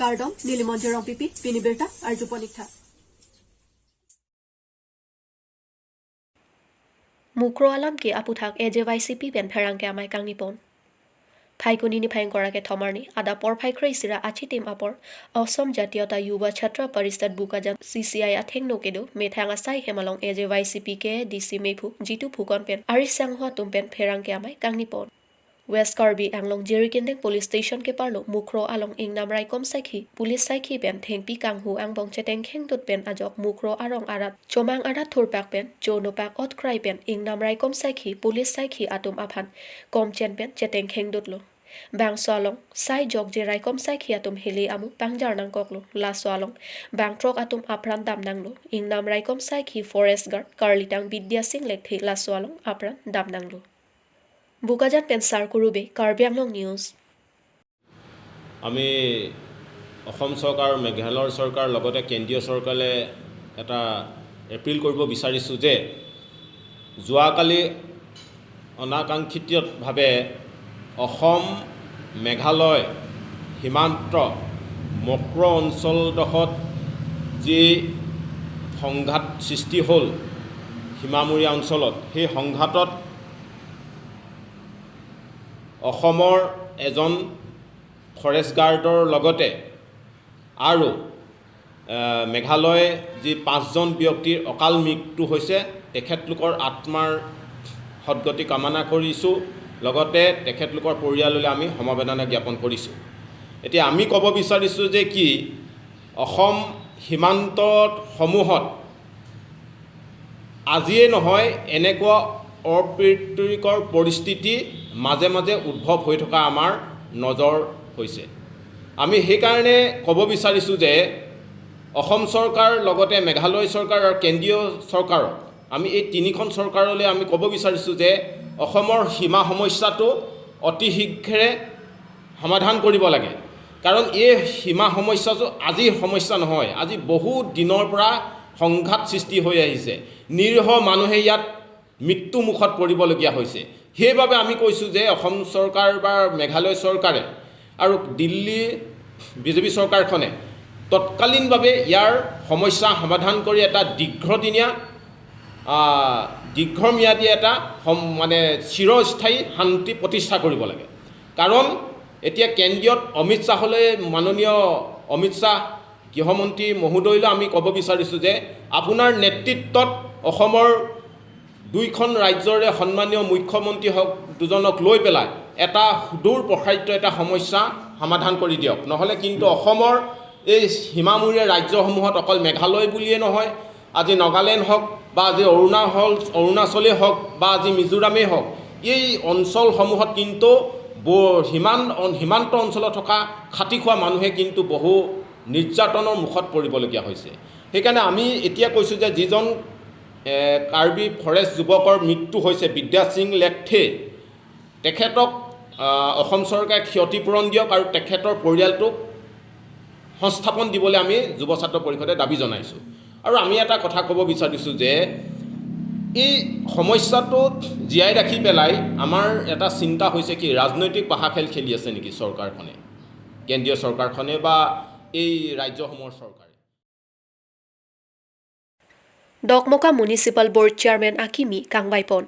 Kardom, Nilimonjerong Pipi, Pinibirta, Arjuponikta. Mukro alam ki aputhak AJYCP ben pherangke amai kangnipon. Phaikuni ni phayangkorake thomarni ada por phaikrei sira achi tim apor Assam Jatiyota Yuva Chhatra Parishad Bukajan CCI atheng nokedo methanga sai hemalong AJYCP ke DC mepu jitu phukon pen ari sanghwa tumpen pherangke amai kangnipon. West Karbi Anglong Jerikindeng Police Station ke parlo Mukro along ing namrai kom saikhi Police saikhi ben thengpi kanghu angbong cheteng khengdut pen ajok Mukro arong arat chomang arat thurpak pen chonopak otkrai pen ing namrai kom saikhi Police saikhi atum aphan kom chen pen cheteng khengdut lo bang solong sai jok jerai kom saikhi atum heli amu pangjar nang koklo la solong bang trok atum apran dam nanglo ing namrai kom saikhi Forest Guard Karlitang Vidya Singh lekthi la solong apran dam nanglo Bukajan Pensar Kurube, Karbi Anglong News. আমি অসম চৰকাৰ মেঘালয় চৰকাৰ লগতে কেন্দ্ৰীয় চৰকাৰে এটা appeal কৰিব বিচাৰিছো যে যোৱাকালি অনাকাংক্ষিতভাৱে অসম মেঘালয় সীমান্ত মক্ৰ অঞ্চলডোখৰত যি সংঘাত সৃষ্টি হ'ল সীমামূৰীয়া অঞ্চলত সেই সংঘাতত অসমৰ এজন ফৰেষ্ট গাৰ্ডৰ লগতে আৰু মেঘালয় যি 5জন ব্যক্তিৰ অকাল মৃত্যু হৈছে তেখেতলোকৰ আত্মাৰ সদ্গতি কামনা কৰিছোঁ লগতে তেখেতলোকৰ পৰিয়াললৈ আমি সমবেদনা জ্ঞাপন কৰিছোঁ এতিয়া আমি ক'ব বিচাৰিছোঁ যে কি অসম সীমান্তত সমূহত আজিয়ে নহয় এনেকুৱা অপ্ৰীতিকৰ পৰিস্থিতি মাজে মাজে উদ্ভৱ হৈ থকা আমাৰ নজৰ হৈছে আমি সেই কাৰণে ক'ব বিচাৰিছোঁ যে অসম চৰকাৰ লগতে মেঘালয় চৰকাৰ আৰু কেন্দ্ৰীয় চৰকাৰ আমি এই তিনিখন চৰকাৰলৈ আমি ক'ব বিচাৰিছোঁ যে অসমৰ সীমা সমস্যাটো অতি শীঘ্ৰে সমাধান কৰিব লাগে কাৰণ এই সীমা সমস্যাটো আজিৰ সমস্যা নহয় আজি বহু দিনৰ পৰা সংঘাত সৃষ্টি হৈ আহিছে নিৰীহ মানুহে ইয়াত মৃত্যু মুখত পৰিবলগীয়া হৈছে সেইবাবে আমি কৈছোঁ যে অসম চৰকাৰ বা মেঘালয় চৰকাৰে আৰু দিল্লী বিজেপি চৰকাৰখনে তৎকালীনভাৱে ইয়াৰ সমস্যা সমাধান কৰি এটা দীৰ্ঘম্যাদী এটা মানে চিৰস্থায়ী শান্তি প্ৰতিষ্ঠা কৰিব লাগে কাৰণ এতিয়া কেন্দ্ৰীয়ত অমিত শ্বাহলৈ মাননীয় অমিত শ্বাহ গৃহমন্ত্ৰী মহোদয়লৈ আমি ক'ব বিচাৰিছোঁ যে আপোনাৰ নেতৃত্বত অসমৰ দুইখন ৰাজ্যৰে সন্মানীয় মুখ্যমন্ত্ৰী হওক দুজনক লৈ পেলাই এটা সুদূৰ প্ৰসাৰিত এটা সমস্যা সমাধান কৰি দিয়ক নহ'লে কিন্তু অসমৰ এই সীমামূৰীয়া ৰাজ্যসমূহত অকল মেঘালয় বুলিয়ে নহয় আজি নাগালেণ্ড হওক বা আজি অৰুণাচলেই হওক বা আজি মিজোৰামেই হওক এই অঞ্চলসমূহত কিন্তু সীমান্ত অঞ্চলত থকা খাটি খোৱা মানুহে কিন্তু বহু নিৰ্যাতনৰ মুখত পৰিবলগীয়া হৈছে সেইকাৰণে আমি এতিয়া কৈছোঁ যে যিজন কাৰ্বি ফৰেষ্ট যুৱকৰ মৃত্যু হৈছে বিদ্যা সিং লেখথে তেখেতক অসম চৰকাৰে ক্ষতিপূৰণ দিয়ক আৰু তেখেতৰ পৰিয়ালটোক সংস্থাপন দিবলৈ আমি যুৱ ছাত্ৰ পৰিষদে দাবী জনাইছোঁ আৰু আমি এটা কথা ক'ব বিচাৰিছোঁ যে এই সমস্যাটোত জীয়াই ৰাখি পেলাই আমাৰ এটা চিন্তা হৈছে কি ৰাজনৈতিক পাহা খেল খেলি আছে নেকি চৰকাৰখনে কেন্দ্ৰীয় চৰকাৰখনে বা এই ৰাজ্যসমূহৰ চৰকাৰে Dokmoka Municipal Board Chairman Akimi Kangbaipon.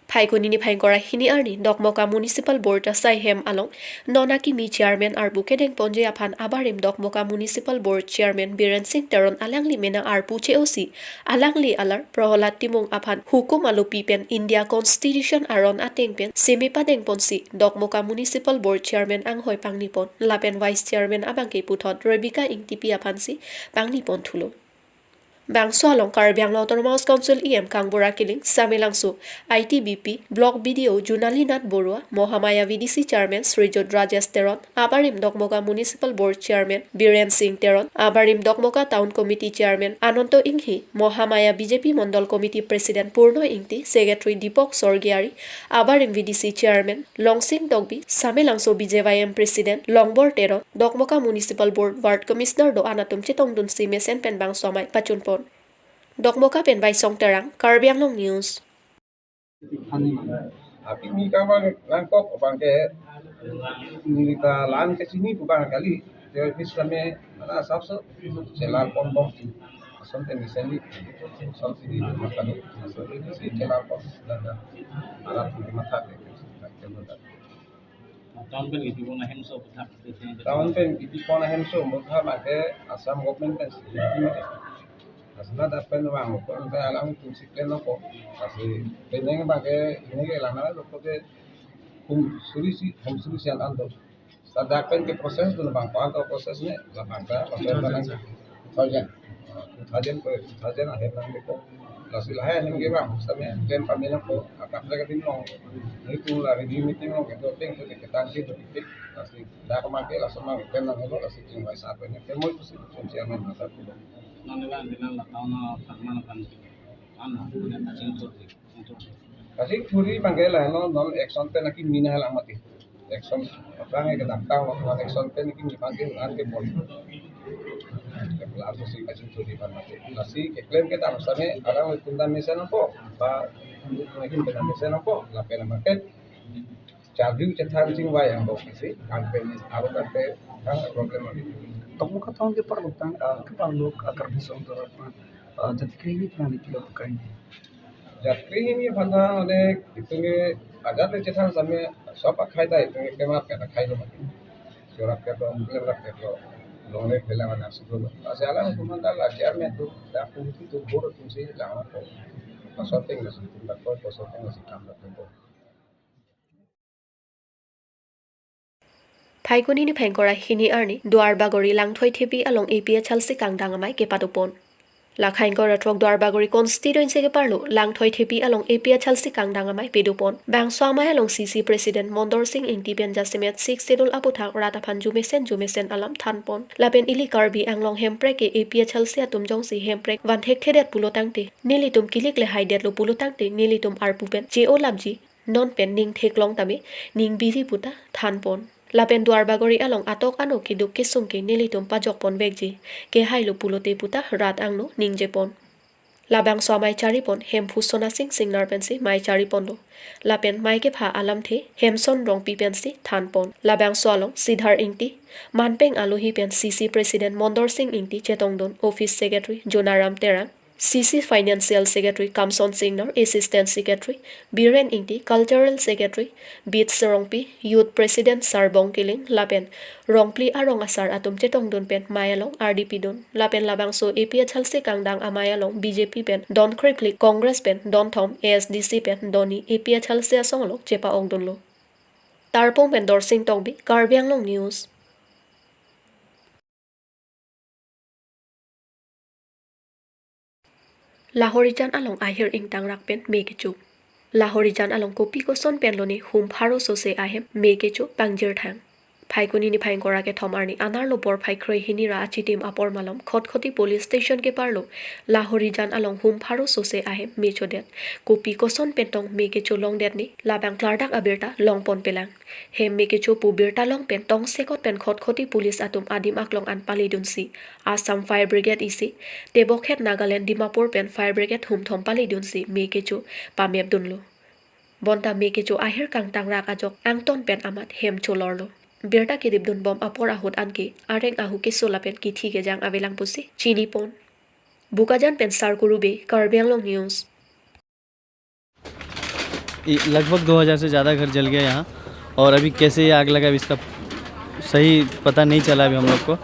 Phaikuni ni phayangkora hini arni Dokmoka Municipal Board asai hem along non-Akimi Chairman arbu kedeng ponje aphan abarim Dokmoka Municipal Board Chairman Biren Singh Teron alangli mena arpu cheosi alangli alar proholat timung aphan hukum alupi pen India Constitution aron ateng pen semipa deng ponsi Dokmoka Municipal Board Chairman anghoi pangnipon lapen Vice Chairman abangke puthot Rebecca ingtipi aphansi pangnipon thulo Bangso along Karbi Anglong Autonomous Council EM Kangbora Kiling Samilangso ITBP Block BDO Junalinat Borua Mohamaya VDC Chairman Srijot Rajesh Teron Abarim Dokmoka Municipal Board Chairman Biren Singh Teron Abarim Dokmoka Town Committee Chairman Ananto Inghi Mohamaya BJP Mondol Committee President Purno Ingti Secretary Deepak Sorgiari Abarim VDC Chairman Longsing Dogbi Samilangso BJYM President Longbor Teron Dokmoka Municipal Board Ward Commissioner Do Anatum Chitong Dun Simesen Pen Bangsomai Pachunpon Dokmoka pen by Song Terang, Karbi Anglong News. Api mi kawan langkok bangke nilita lan ke sini bukan kali There is kami mana sabso celar pon bom something recently something di makano so ini si celar pon dan alat di mata le tahun pen itu pon hem so mutha make asam government kan asna da pen wang ko anta alam tu siklen ko kasi peneng make ini ke lana lo ko ke hum suri si ando sadakan ke proses tu bang pa to proses ne la bangka proses thousand ko 2000 ahe nang ko lasi lahe nang ge bang same ken pamela ko akap la tin no itu la review meeting no ke to teng ke tan si to tik lasi da ko ma ke la sama ken nang lo lasi ting vai sa ne ke mo si function men na ta ko non la dinan la tauna farmana kan ana ne ta sing to kasi thuri bangela no non action pe na ki mina la mati action orang yang kedap tahu waktu action pe ni ki panggil an ke poli lalu si kasi thuri pan mati nasi ke claim ke ta same orang itu tunda mesen ko ba mungkin tunda mesen ko la pena market charging cethan sing wa yang bok si kan pe ni aro kan pe kan problem ni Tong muka tong ke perlutan ke perlu agar bisa untuk jadi kredit nanti tidak bukan. Jatri ini pada oleh itu ni ada cethan same सब खाई था itu ke mak ka खाई lo mati surat ke to mungkin rak ke to lone phela mana sudo asala kumanda la kiar me tu da ku tu bor tu se la ko pasoteng na situ da ko pasoteng na sikam da ko Phaikuni ni phengkora hini arni duar bagori langthoi thepi along APA chalsi kangdang amai ke patupon. La khaingkora thok duar bagori constituency ke parlo langthoi thepi along APA chalsi kangdang amai pedupon. Bang swamai along CC President Mondor Singh Ingtipian Jasimet 6 Sidul Aputhak Rataphan Jumesen alam thanpon. Lapen ili Karbi Anglong hemprek ke APA chalsi atum jongsi hemprek van hek thedet pulotangte. Nilitum kilik le haidet lo pulotangte nilitum arpupen. JO labji non pen ning theklong tame ning biri puta thanpon. Lapen duar bagori along atok ano ki duk kisung ki nilitum pajok pon vegji ke hailo pulote puta rat angno ningje pon. Labang so mai chari pon hem phusona sing narpensi mai chari pon lo. Lapen mai ke pha alam the hemson rong pi pensi than pon. Labang so along sidhar ingti manpeng alohi pen CC President Mondor Singh ingti chetongdon Office Secretary Jonaram Terang CC Financial Secretary Kamson Singner Assistant Secretary Biren Ingti Cultural Secretary Bit Serongpi Youth President Sarbong Kiling Lapen Rongpli Arong Asar Atum Chetong Don Pen Mayalong RDP Don Lapen Labang So APA Chalse Kangdang Amayalong BJP Pen Don Kriplik Congress Pen Don Thom ASDC Pen Doni APA Chalse Asonglok Chepa Ongdon Lo Tarpong Pen Dorsing Tongbi Karbi Anglong News Lahorijan along ahir ingtang rakpen mekechu. Lahorijan along kopi ko son penloni hum pharo sose ahem mekechu pangjir thang. Phaikuni ni phaing kora ke thomarni anar lo bor phaikroi hinira achitim apor malom khotkhoti police station ke parlo Lahorijan along hum pharo sose ahem mechodet. Kopi ko son pentong mekechu long det ni labang klardak abirta long pon pelang. Hem mekechu pu birta long pentong sekot pen khotkhoti police atum adim aklong an pali dunsi. Assam Fire Brigade isi Tebokhet Nagaland Dimapur pen Fire Brigade hum thom pali dunsi mekechu pamep dunlo. Bonta mekechu ahir kang tangra kajok angton pen amat hem cholorlo. Birta kidip dun bom apor ahut anki areng ahu ke solapen ki thike jang avelang pusi chini pon. Bukajan pen sarkurube Karbi Anglong News. लगभग 2000 से ज़्यादा घर जल गया यहाँ और अभी कैसे ये आग लगा अभी इसका सही पता नहीं चला अभी हम लोग को।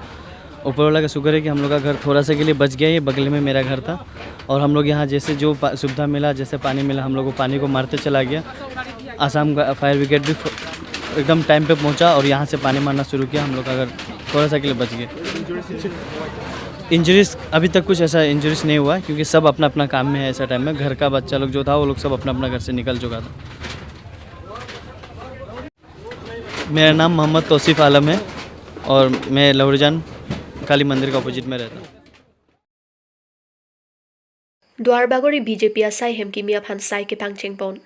ऊपर वाला का शुक्र है कि हम लोग का घर थोड़ा सा के लिए बच गया। ये बगल में मेरा घर था और हम लोग यहाँ जैसे जो सुविधा मिला जैसे पानी मिला हम लोग को पानी को मारते चला गया। आसाम का फायर ब्रिगेड भी एकदम टाइम पे पहुँचा और यहाँ से पानी मारना शुरू किया। हम लोग का घर थोड़ा सा के लिए बच गया। इंजरीज अभी तक कुछ ऐसा इंजरीज नहीं हुआ क्योंकि सब अपना अपना काम में है। ऐसा टाइम में घर का बच्चा लोग जो था वो लोग सब अपना अपना घर से निकल चुका था। मेरा नाम मोहम्मद तौसीफ आलम है और मैं लहौरीजान काली मंदिर का अपोजिट में रहता हूँ। Duar bagori BJP asai hem kimia phan sai ke pangcheng pon.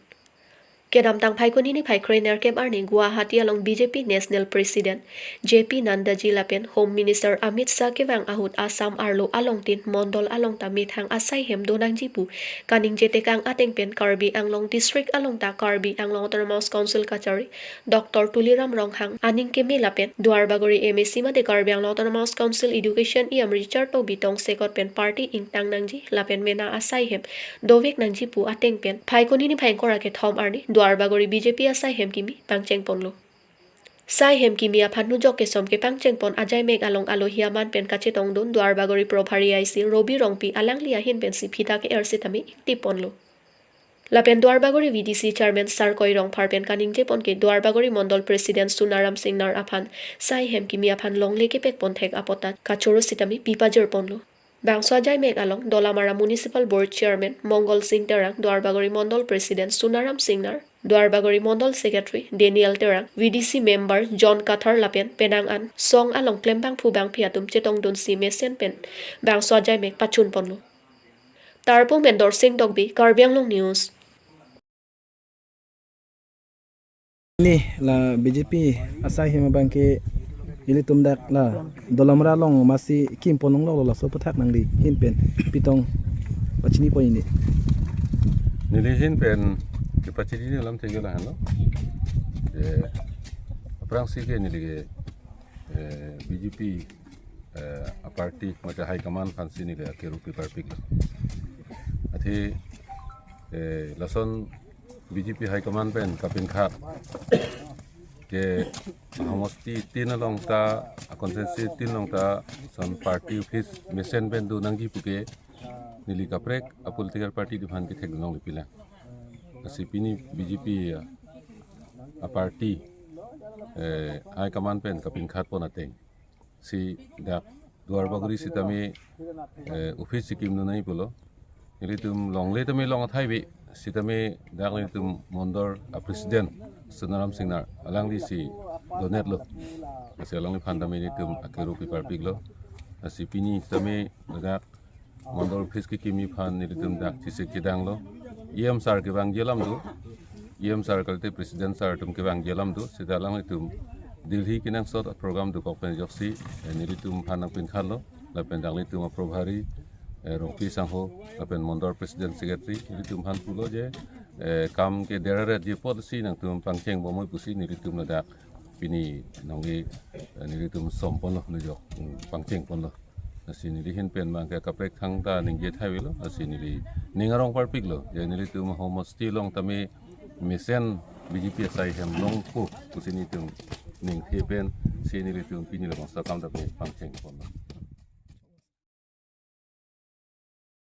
Kedam tang phai kunini phai krener kem arni Guwahati along BJP National President JP Nandaji lapen Home Minister Amit Shah kewang ahut Assam arlo along tin mondol along tamit hang asai hem donang jipu kaning jete kang ateng pen Karbi Anglong District along ta Karbi Anglong Autonomous Council Kachari Dr. Tuliram Ronghang aning keme lapen Duarbagori MSC mate Karbi Anglong Autonomous Council Education iam Richard to bitong sekot pen party ingtang nangji lapen mena asai hem dovek nang jipu ateng pen phai kunini phai kora ke thom arni Duarbagori BJP asai hem kimi pangcheng ponlo. Sai hem kimi aphan nujok ke som ke pangcheng pon ajai meg along alohia man pen kache tong dun Duarbagori Probhari IC Robi Rongpi alang lia hin pen si phita ke ersitami ti ponlo. Lapen Duarbagori VDC Chairman Sar Koirong Parpen kaning je pon ke Duarbagori Mondol President Sunaram Singh nar aphan sai hem kimi aphan longle ke pek pon thek apotat kachoro sitami pipajer ponlo. Bangso ajai meg along Dolamara Municipal Board Chairman Mongol Singh Terang Duarbagori Mondol President Sunaram Singh nar Duarbagori Mondol Secretary Daniel Terang VDC Member John Kathar Lapen Penang An Song along Klembang Phubang Piatum Chetong Dun Si Mesen Pen Bangso ajai meg pachun ponlo. Tarpo Mendor Singh Dogbi Karbi Anglong News. Ni la BJP asai hima bangke ili tumdak la dolamra long masih kim ponong lo la so pathak nang di hin pen pitong pachini po ini nilihin pen ke pachini ni lam tegela hano aprang sige nilige BJP a party mata high command fancy ni ke rupi parpik athi lason BJP high command pen kapin khat ke homosti tin long ta consensus tin long ta son party office mission ben du nangji puke nili kaprek a political party di phan ke thek long lipila asipini BJP a party high command pen kapin khat pon ateng si dak Duarbagori sitami office sikim nu nai polo nili tum long le tami long thai bi sitame dakli tum mondor a president Sunaram Singh nar alang di si donet lo kasi alang li phanda me tum akeru paper pig lo asi pini tame dak mondor office ki kimi phan ni tum dak chise kidang lo em sar ke bang jelam du em sar kalte president sar tum ke bang jelam du sida alang li tum Delhi kinang sort program du kokpen joksi ni tum phanang pin khalo la pen dakli tum Probhari Rongpi Sangho lapen mondor president secretary ni tum han pulo je kam ke derare je policy nang tum pangcheng bomoi pusi ni tum ladak pini nongi ni tum sompon lo ni jok pangcheng pon lo asi ni hin pen mang ke kaprek thang ta ning je thai lo asi ni ningarong parpik lo je ni tum homosti long tame misen BJP sai hem long pu pusi ni tum ning hepen si ni tum pini lo sa kam ta pangcheng pon lo